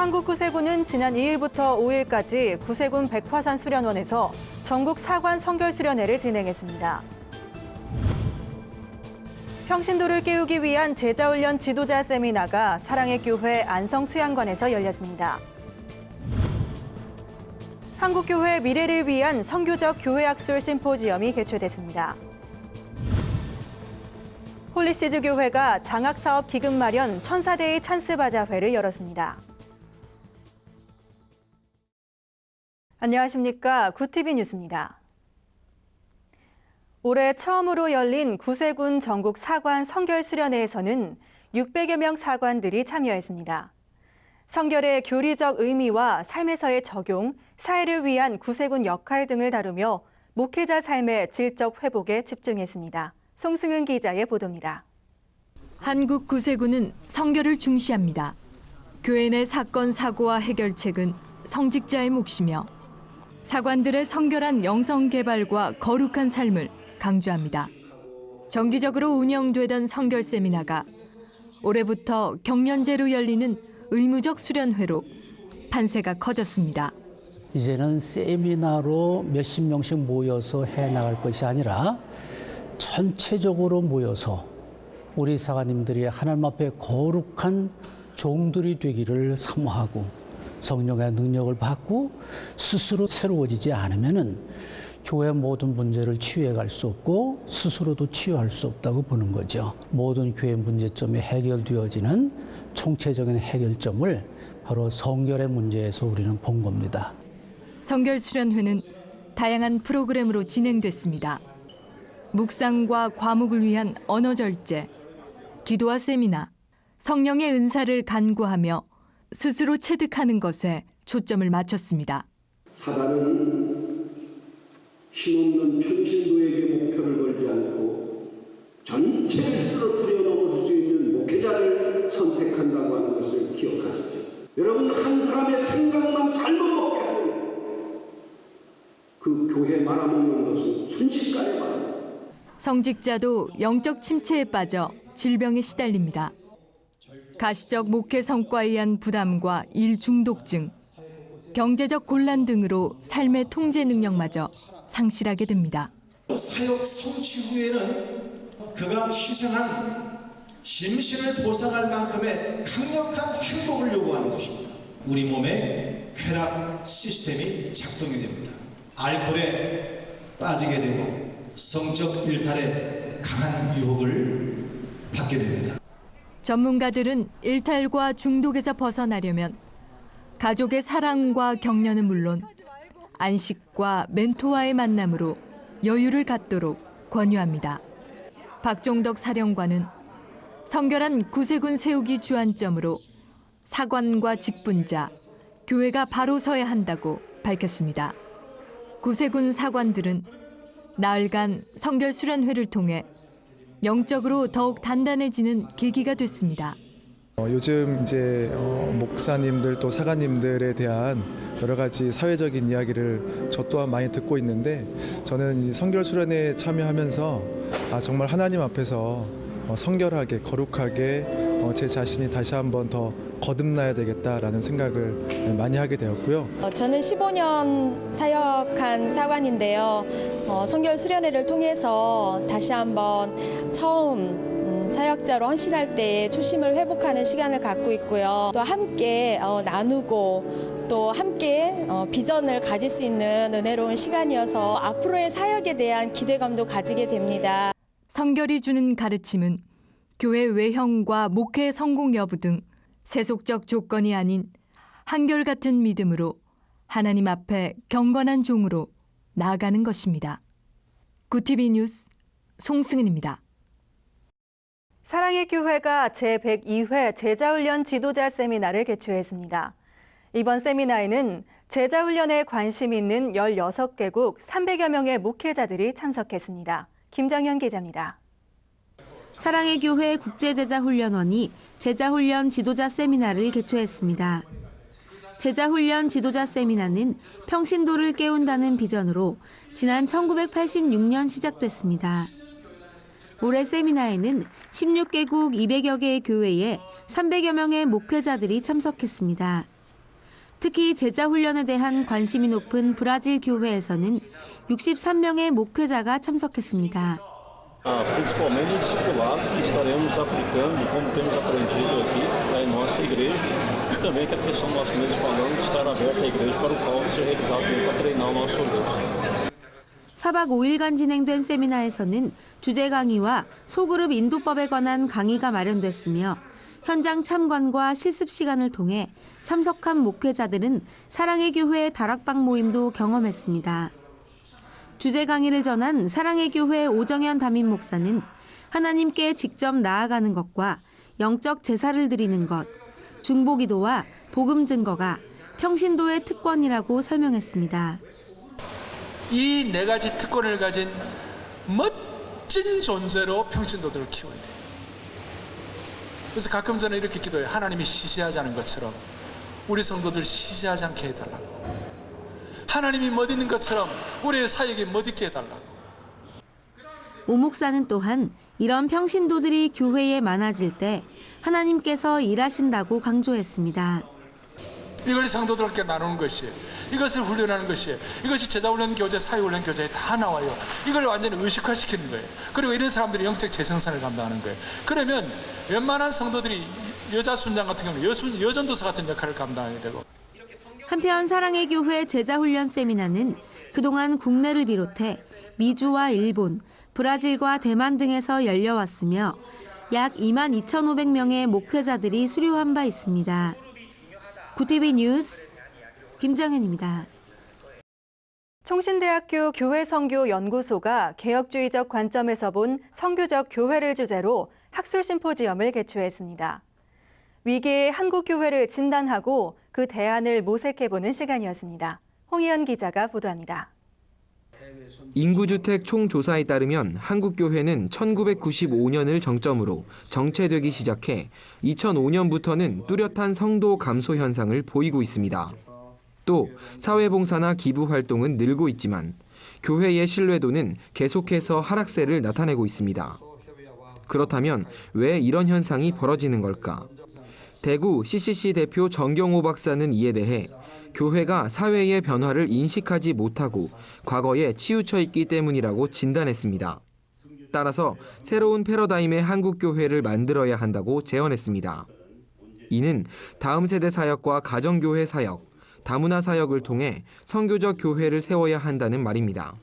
한국구세군은 지난 2일부터 5일까지 구세군 백화산 수련원에서 전국 사관 성결 수련회를 진행했습니다. 평신도를 깨우기 위한 제자훈련 지도자 세미나가 사랑의 교회 안성수양관에서 열렸습니다. 한국교회 미래를 위한 선교적 교회학술 심포지엄이 개최됐습니다. 홀리시즈 교회가 장학사업 기금 마련 천사데이 찬스바자회를 열었습니다. 안녕하십니까. 구티비 뉴스입니다. 올해 처음으로 열린 구세군 전국 사관 성결 수련회에서는 600여 명 사관들이 참여했습니다. 성결의 교리적 의미와 삶에서의 적용, 사회를 위한 구세군 역할 등을 다루며 목회자 삶의 질적 회복에 집중했습니다. 송승은 기자의 보도입니다. 한국 구세군은 성결을 중시합니다. 교회 내 사건, 사고와 해결책은 성직자의 몫이며 사관들의 성결한 영성 개발과 거룩한 삶을 강조합니다. 정기적으로 운영되던 성결 세미나가 올해부터 경년제로 열리는 의무적 수련회로 판세가 커졌습니다. 이제는 세미나로 몇십 명씩 모여서 해나갈 것이 아니라 전체적으로 모여서 우리 사관님들이 하나님 앞에 거룩한 종들이 되기를 사모하고 성령의 능력을 받고 스스로 새로워지지 않으면은 교회 모든 문제를 치유해 갈 수 없고 스스로도 치유할 수 없다고 보는 거죠. 모든 교회 문제점이 해결되어지는 총체적인 해결점을 바로 성결의 문제에서 우리는 본 겁니다. 성결 수련회는 다양한 프로그램으로 진행됐습니다. 묵상과 과묵을 위한 언어 절제, 기도와 세미나, 성령의 은사를 간구하며 스스로 체득하는 것에 초점을 맞췄습니다. 사단은 힘없는 평신도에게 목표를 걸지 않고 전체를 쓰러뜨려 넘어질 수 있는 목회자를 선택한다고 하는 것을 기억하십시오. 여러분, 한 사람의 생각만 잘못 먹게 하면 그 교회 말아먹는 것은 순식간에 말합니다. 성직자도 영적 침체에 빠져 질병에 시달립니다. 가시적 목회 성과에 의한 부담과 일 중독증, 경제적 곤란 등으로 삶의 통제 능력마저 상실하게 됩니다. 사역 성취 후에는 그가 희생한 심신을 보상할 만큼의 강력한 행복을 요구하는 것입니다. 우리 몸에 쾌락 시스템이 작동이 됩니다. 알코올에 빠지게 되고 성적 일탈에 강한 유혹을 받게 됩니다. 전문가들은 일탈과 중독에서 벗어나려면 가족의 사랑과 격려는 물론 안식과 멘토와의 만남으로 여유를 갖도록 권유합니다. 박종덕 사령관은 성결한 구세군 세우기 주안점으로 사관과 직분자, 교회가 바로 서야 한다고 밝혔습니다. 구세군 사관들은 나흘간 성결 수련회를 통해 영적으로 더욱 단단해지는 계기가 됐습니다. 요즘 이제 목사님들 또 사관님들에 대한 여러 가지 사회적인 이야기를 저 또한 많이 듣고 있는데 저는 이 성결 수련회에 참여하면서 정말 하나님 앞에서 성결하게 거룩하게 제 자신이 다시 한번 더 거듭나야 되겠다라는 생각을 많이 하게 되었고요. 저는 15년 사역한 사관인데요. 성결 수련회를 통해서 다시 한번 처음 사역자로 헌신할 때의 초심을 회복하는 시간을 갖고 있고요. 또 함께 나누고 또 함께 비전을 가질 수 있는 은혜로운 시간이어서 앞으로의 사역에 대한 기대감도 가지게 됩니다. 성결이 주는 가르침은 교회 외형과 목회 성공 여부 등 세속적 조건이 아닌 한결같은 믿음으로 하나님 앞에 경건한 종으로 나아가는 것입니다. 구티비 뉴스 송승은입니다. 사랑의 교회가 제102회 제자훈련 지도자 세미나를 개최했습니다. 이번 세미나에는 제자훈련에 관심 있는 16개국 300여 명의 목회자들이 참석했습니다. 김정현 기자입니다. 사랑의 교회 국제제자훈련원이 제자훈련 지도자 세미나를 개최했습니다. 제자훈련 지도자 세미나는 평신도를 깨운다는 비전으로 지난 1986년 시작됐습니다. 올해 세미나에는 16개국 200여 개의 교회에 300여 명의 목회자들이 참석했습니다. 특히 제자 훈련에 대한 관심이 높은 브라질 교회에서는 63명의 목회자가 참석했습니다. Principalmente o discipulado que estaremos aplicando e como temos aprendido aqui em nossa igreja, e também que a questão nós mesmos falando de estar aberta a igreja para o qual ser realizado para treinar o nosso soldados. 4박 5일간 진행된 세미나에서는 주제 강의와 소그룹 인도법에 관한 강의가 마련됐으며 현장 참관과 실습 시간을 통해 참석한 목회자들은 사랑의 교회 다락방 모임도 경험했습니다. 주제 강의를 전한 사랑의 교회 오정현 담임 목사는 하나님께 직접 나아가는 것과 영적 제사를 드리는 것, 중보기도와 복음 증거가 평신도의 특권이라고 설명했습니다. 이 네 가지 특권을 가진 멋진 존재로 평신도들을 키워야 돼요. 그래서 가끔 저는 이렇게 기도해요. 하나님이 시시하지 않은 것처럼 우리 성도들 시시하지 않게 해달라고. 하나님이 멋있는 것처럼 우리의 사역이 멋있게 해달라고. 오 목사는 또한 이런 평신도들이 교회에 많아질 때 하나님께서 일하신다고 강조했습니다. 이걸 성도들께 나누는 것이에요. 이것을 훈련하는 것이에요. 이것이 제자훈련 교재, 사회훈련 교재에 다 나와요. 이걸 완전히 의식화시키는 거예요. 그리고 이런 사람들이 영적 재생산을 감당하는 거예요. 그러면 웬만한 성도들이 여자 순장 같은 경우는 여전도사 같은 역할을 감당해야 되고. 한편 사랑의 교회 제자훈련 세미나는 그동안 국내를 비롯해 미주와 일본, 브라질과 대만 등에서 열려왔으며 약 22,500명의 목회자들이 수료한 바 있습니다. 구티비 뉴스 김정현입니다. 총신대학교 교회선교연구소가 개혁주의적 관점에서 본 선교적 교회를 주제로 학술 심포지엄을 개최했습니다. 위기의 한국 교회를 진단하고 그 대안을 모색해보는 시간이었습니다. 홍희연 기자가 보도합니다. 인구주택 총조사에 따르면 한국 교회는 1995년을 정점으로 정체되기 시작해 2005년부터는 뚜렷한 성도 감소 현상을 보이고 있습니다. 또 사회봉사나 기부 활동은 늘고 있지만 교회의 신뢰도는 계속해서 하락세를 나타내고 있습니다. 그렇다면 왜 이런 현상이 벌어지는 걸까? 대구 CCC 대표 정경호 박사는 이에 대해 교회가 사회의 변화를 인식하지 못하고 과거에 치우쳐 있기 때문이라고 진단했습니다. 따라서 새로운 패러다임의 한국 교회를 만들어야 한다고 제언했습니다. 이는 다음 세대 사역과 가정교회 사역, 다문화 사역을 통해 선교적 교회를 세워야 한다는 말입니다.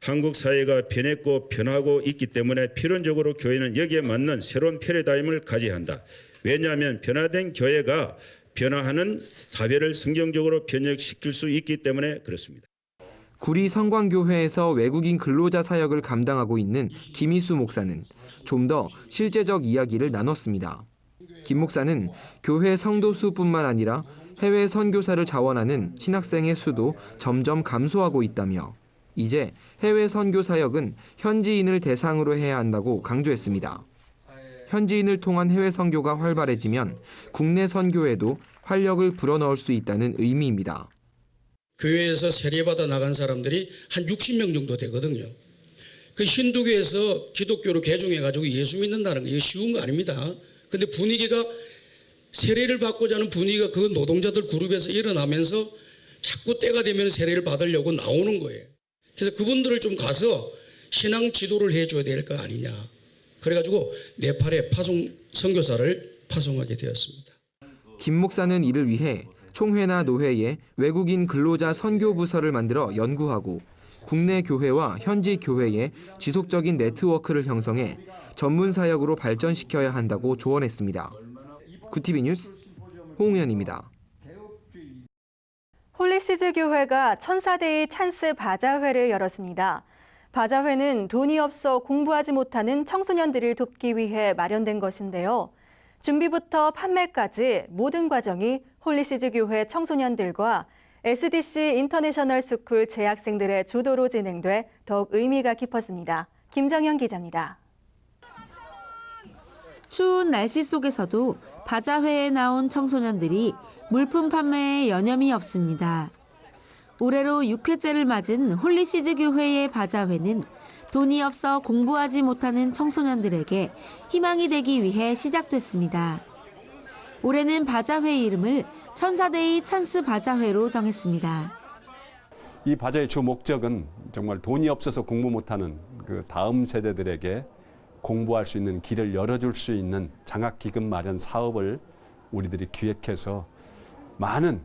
한국 사회가 변했고 변하고 있기 때문에 필연적으로 교회는 여기에 맞는 새로운 패러다임을 가져야 한다. 왜냐하면 변화된 교회가 변화하는 사회를 성경적으로 변혁시킬 수 있기 때문에 그렇습니다. 구리 성광교회에서 외국인 근로자 사역을 감당하고 있는 김희수 목사는 좀 더 실제적 이야기를 나눴습니다. 김 목사는 교회 성도 수뿐만 아니라 해외 선교사를 자원하는 신학생의 수도 점점 감소하고 있다며 이제 해외 선교 사역은 현지인을 대상으로 해야 한다고 강조했습니다. 현지인을 통한 해외 선교가 활발해지면 국내 선교에도 활력을 불어넣을 수 있다는 의미입니다. 교회에서 세례받아 나간 사람들이 한 60명 정도 되거든요. 그 힌두교에서 기독교로 개종해가지고 예수 믿는다는 거 이거 쉬운 거 아닙니다. 근데 분위기가 세례를 받고자 하는 분위기가 그 노동자들 그룹에서 일어나면서 자꾸 때가 되면 세례를 받으려고 나오는 거예요. 그래서 그분들을 좀 가서 신앙 지도를 해줘야 될 거 아니냐. 그래가지고 네팔에 선교사를 파송하게 되었습니다. 김 목사는 이를 위해 총회나 노회에 외국인 근로자 선교 부서를 만들어 연구하고 국내 교회와 현지 교회의 지속적인 네트워크를 형성해 전문 사역으로 발전시켜야 한다고 조언했습니다. 구티비 뉴스 홍우현입니다. 홀리시즈 교회가 천사데이 찬스 바자회를 열었습니다. 바자회는 돈이 없어 공부하지 못하는 청소년들을 돕기 위해 마련된 것인데요. 준비부터 판매까지 모든 과정이 홀리시즈 교회 청소년들과 SDC 인터내셔널 스쿨 재학생들의 주도로 진행돼 더욱 의미가 깊었습니다. 김정현 기자입니다. 추운 날씨 속에서도 바자회에 나온 청소년들이 물품 판매에 여념이 없습니다. 올해로 6회째를 맞은 홀리시즈 교회의 바자회는 돈이 없어 공부하지 못하는 청소년들에게 희망이 되기 위해 시작됐습니다. 올해는 바자회 이름을 천사데이 찬스 바자회로 정했습니다. 이 바자의 주 목적은 정말 돈이 없어서 공부 못하는 그 다음 세대들에게 공부할 수 있는 길을 열어줄 수 있는 장학기금 마련 사업을 우리들이 기획해서 많은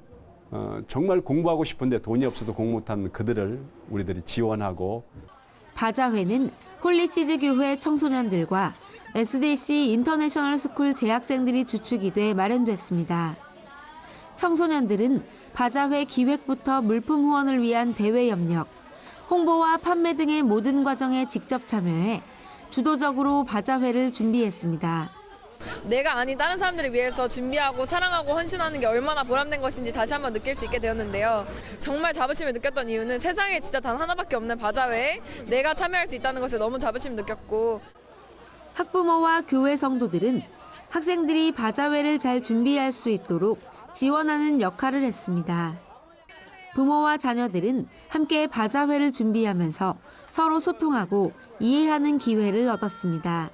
정말 공부하고 싶은데 돈이 없어서 공부 못하는 그들을 우리들이 지원하고. 바자회는 홀리시즈 교회 청소년들과 SDC 인터내셔널 스쿨 재학생들이 주축이 돼 마련됐습니다. 청소년들은 바자회 기획부터 물품 후원을 위한 대외 협력, 홍보와 판매 등의 모든 과정에 직접 참여해 주도적으로 바자회를 준비했습니다. 내가 아닌 다른 사람들을 위해서 준비하고 사랑하고 헌신하는 게 얼마나 보람된 것인지 다시 한번 느낄 수 있게 되었는데요. 정말 자부심을 느꼈던 이유는 세상에 진짜 단 하나밖에 없는 바자회에 내가 참여할 수 있다는 것에 너무 자부심 느꼈고. 학부모와 교회 성도들은 학생들이 바자회를 잘 준비할 수 있도록 지원하는 역할을 했습니다. 부모와 자녀들은 함께 바자회를 준비하면서 서로 소통하고 이해하는 기회를 얻었습니다.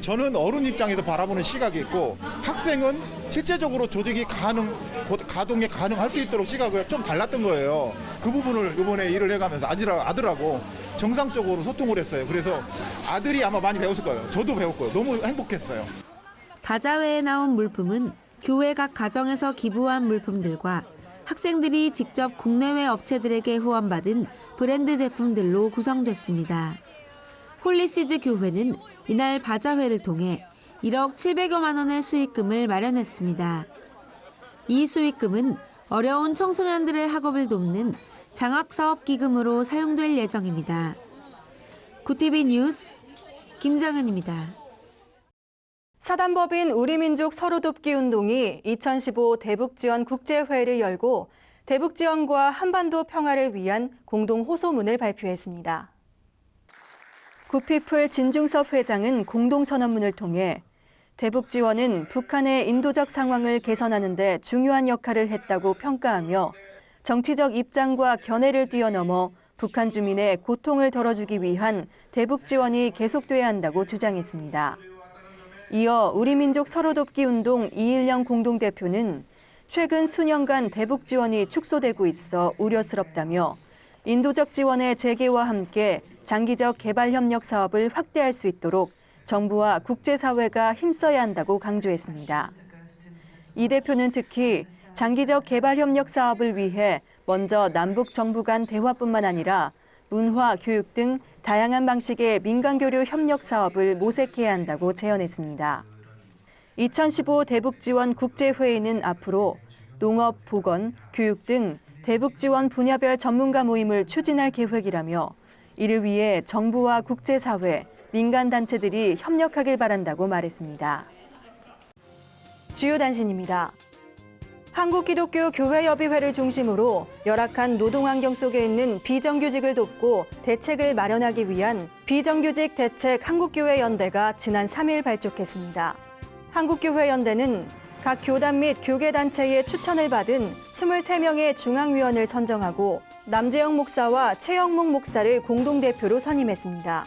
저는 어른 입장에서 바라보는 시각이 있고 학생은 실제적으로 조직이 가동이 가능할 수 있도록 시각을 좀 달랐던 거예요. 그 부분을 이번에 일을 해가면서 아들하고 정상적으로 소통을 했어요. 그래서 아들이 아마 많이 배웠을 거예요. 저도 배웠고요. 너무 행복했어요. 바자회에 나온 물품은 교회 각 가정에서 기부한 물품들과 학생들이 직접 국내외 업체들에게 후원받은 브랜드 제품들로 구성됐습니다. 홀리시즈 교회는 이날 바자회를 통해 1억 700여만 원의 수익금을 마련했습니다. 이 수익금은 어려운 청소년들의 학업을 돕는 장학사업기금으로 사용될 예정입니다. 구티비 뉴스 김정은입니다. 사단법인 우리민족 서로돕기 운동이 2015 대북지원 국제회의를 열고 대북지원과 한반도 평화를 위한 공동 호소문을 발표했습니다. 굿피플 진중섭 회장은 공동선언문을 통해 대북지원은 북한의 인도적 상황을 개선하는 데 중요한 역할을 했다고 평가하며 정치적 입장과 견해를 뛰어넘어 북한 주민의 고통을 덜어주기 위한 대북지원이 계속돼야 한다고 주장했습니다. 이어 우리민족 서로돕기 운동 210 공동대표는 최근 수년간 대북 지원이 축소되고 있어 우려스럽다며 인도적 지원의 재개와 함께 장기적 개발 협력 사업을 확대할 수 있도록 정부와 국제사회가 힘써야 한다고 강조했습니다. 이 대표는 특히 장기적 개발 협력 사업을 위해 먼저 남북 정부 간 대화뿐만 아니라 문화, 교육 등 다양한 방식의 민간교류 협력 사업을 모색해야 한다고 제언했습니다. 2015 대북지원 국제회의는 앞으로 농업, 보건, 교육 등 대북지원 분야별 전문가 모임을 추진할 계획이라며 이를 위해 정부와 국제사회, 민간단체들이 협력하길 바란다고 말했습니다. 주요 단신입니다. 한국기독교교회협의회를 중심으로 열악한 노동환경 속에 있는 비정규직을 돕고 대책을 마련하기 위한 비정규직 대책 한국교회연대가 지난 3일 발족했습니다. 한국교회연대는 각 교단 및 교계단체의 추천을 받은 23명의 중앙위원을 선정하고 남재영 목사와 최영목 목사를 공동대표로 선임했습니다.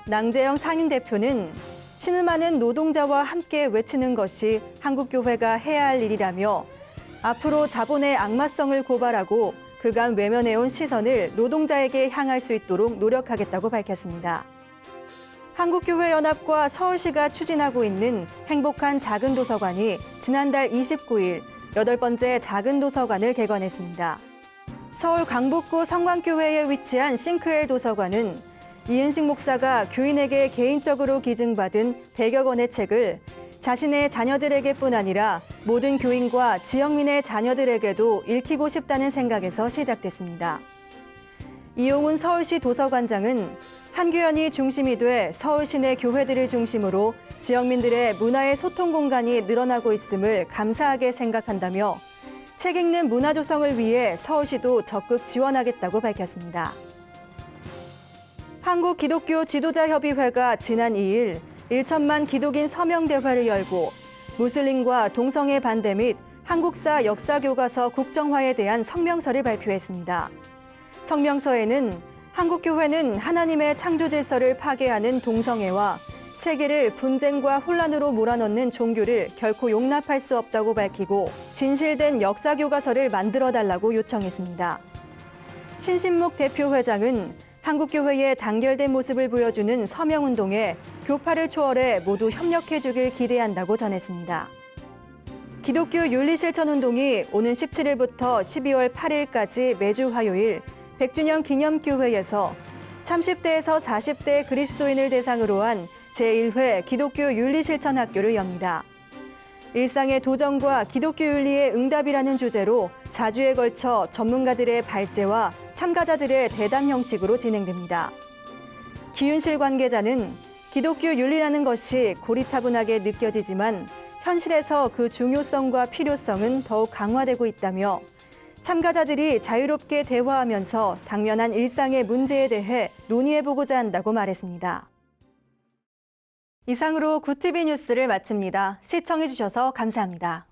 낭재영 상임대표는 신음하는 노동자와 함께 외치는 것이 한국교회가 해야 할 일이라며 앞으로 자본의 악마성을 고발하고 그간 외면해온 시선을 노동자에게 향할 수 있도록 노력하겠다고 밝혔습니다. 한국교회연합과 서울시가 추진하고 있는 행복한 작은 도서관이 지난달 29일 8번째 작은 도서관을 개관했습니다. 서울 강북구 성광교회에 위치한 싱크엘 도서관은 이은식 목사가 교인에게 개인적으로 기증받은 100여 권의 책을 자신의 자녀들에게뿐 아니라 모든 교인과 지역민의 자녀들에게도 읽히고 싶다는 생각에서 시작됐습니다. 이용훈 서울시 도서관장은 한교연이 중심이 돼 서울 시내 교회들을 중심으로 지역민들의 문화의 소통 공간이 늘어나고 있음을 감사하게 생각한다며 책 읽는 문화 조성을 위해 서울시도 적극 지원하겠다고 밝혔습니다. 한국기독교 지도자협의회가 지난 2일 1천만 기독인 서명대회를 열고 무슬림과 동성애 반대 및 한국사 역사교과서 국정화에 대한 성명서를 발표했습니다. 성명서에는 한국교회는 하나님의 창조 질서를 파괴하는 동성애와 세계를 분쟁과 혼란으로 몰아넣는 종교를 결코 용납할 수 없다고 밝히고 진실된 역사 교과서를 만들어달라고 요청했습니다. 신신목 대표 회장은 한국교회의 단결된 모습을 보여주는 서명운동에 교파를 초월해 모두 협력해주길 기대한다고 전했습니다. 기독교 윤리실천운동이 오는 17일부터 12월 8일까지 매주 화요일 100주년 기념교회에서 30대에서 40대 그리스도인을 대상으로 한 제1회 기독교 윤리실천학교를 엽니다. 일상의 도전과 기독교 윤리의 응답이라는 주제로 4주에 걸쳐 전문가들의 발제와 참가자들의 대담 형식으로 진행됩니다. 기윤실 관계자는 기독교 윤리라는 것이 고리타분하게 느껴지지만 현실에서 그 중요성과 필요성은 더욱 강화되고 있다며 참가자들이 자유롭게 대화하면서 당면한 일상의 문제에 대해 논의해보고자 한다고 말했습니다. 이상으로 구TV 뉴스를 마칩니다. 시청해주셔서 감사합니다.